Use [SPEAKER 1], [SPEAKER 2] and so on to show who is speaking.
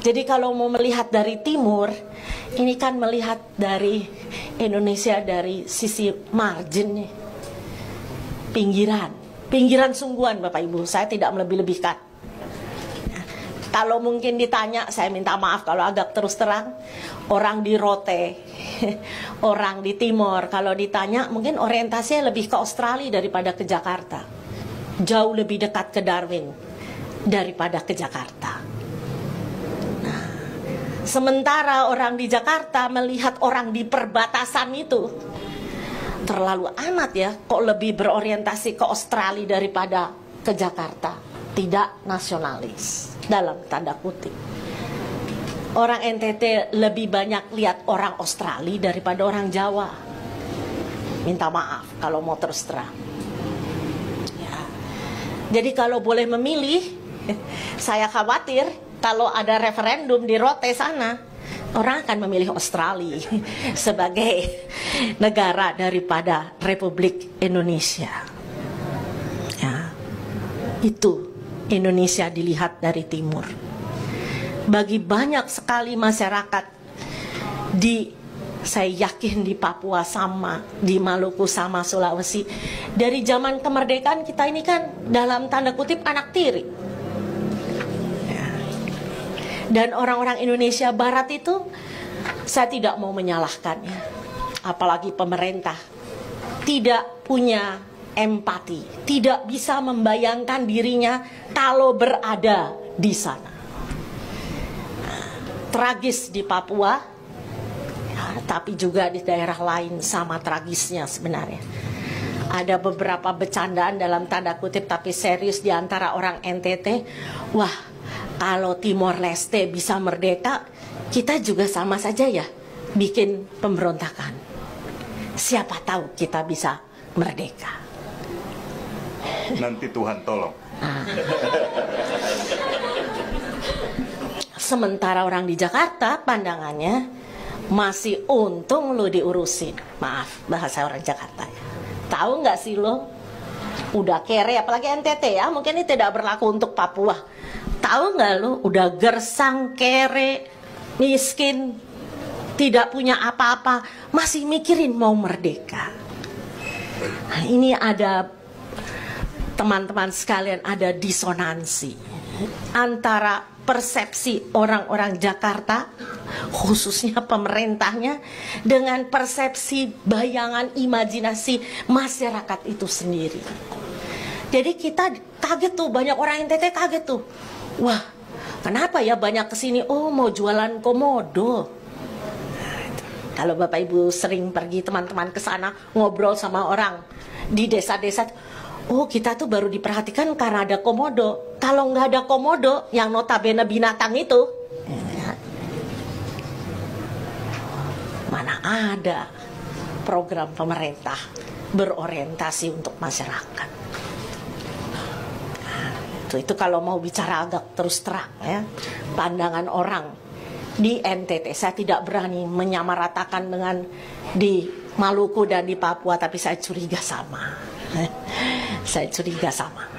[SPEAKER 1] Jadi kalau mau melihat dari timur, ini kan melihat dari Indonesia dari sisi margin nih. Pinggiran sungguhan Bapak Ibu, saya tidak melebih-lebihkan. Kalau mungkin ditanya, saya minta maaf kalau agak terus terang, orang di Rote, orang di timur, kalau ditanya mungkin orientasinya lebih ke Australia daripada ke Jakarta. Jauh lebih dekat ke Darwin daripada ke Jakarta. Nah, sementara orang di Jakarta melihat orang di perbatasan itu, terlalu amat ya, kok lebih berorientasi ke Australia daripada ke Jakarta. Tidak nasionalis, dalam tanda kutip. Orang NTT lebih banyak lihat orang Australia daripada orang Jawa. Minta maaf kalau mau terus terang ya. Jadi kalau boleh memilih, saya khawatir kalau ada referendum di Rote sana, orang akan memilih Australia sebagai negara daripada Republik Indonesia. Ya, itu Indonesia dilihat dari timur. Bagi banyak sekali masyarakat saya yakin di Papua sama, di Maluku sama, Sulawesi, dari zaman kemerdekaan kita ini kan dalam tanda kutip anak tiri. Ya. Dan orang-orang Indonesia Barat itu, saya tidak mau menyalahkannya, apalagi pemerintah tidak punya empati, tidak bisa membayangkan dirinya kalau berada di sana. Tragis di Papua, ya, tapi juga di daerah lain sama tragisnya sebenarnya. Ada beberapa bercandaan dalam tanda kutip tapi serius di antara orang NTT. Wah, kalau Timor Leste bisa merdeka, kita juga sama saja ya bikin pemberontakan. Siapa tahu kita bisa merdeka.
[SPEAKER 2] Nanti Tuhan tolong.
[SPEAKER 1] Sementara orang di Jakarta pandangannya masih untung lo diurusin. Maaf bahasa orang Jakarta ya. Tahu nggak sih lo udah kere, apalagi NTT ya, mungkin ini tidak berlaku untuk Papua. Tahu nggak lo udah gersang, kere, miskin, tidak punya apa-apa, masih mikirin mau merdeka. Nah, ini ada teman-teman sekalian, ada disonansi antara persepsi orang-orang Jakarta, khususnya pemerintahnya, dengan persepsi bayangan imajinasi masyarakat itu sendiri. Jadi kita kaget tuh, banyak orang NTT kaget tuh. Wah, kenapa ya banyak kesini? Oh, mau jualan komodo. Kalau Bapak Ibu sering pergi teman-teman ke sana ngobrol sama orang di desa-desa, oh kita tuh baru diperhatikan karena ada komodo. Kalau nggak ada komodo yang notabene binatang itu, mana ada program pemerintah berorientasi untuk masyarakat. Itu kalau mau bicara agak terus terang ya, pandangan orang di NTT. Saya tidak berani menyamaratakan dengan di Maluku dan di Papua, tapi saya curiga sama. Saya curiga sama.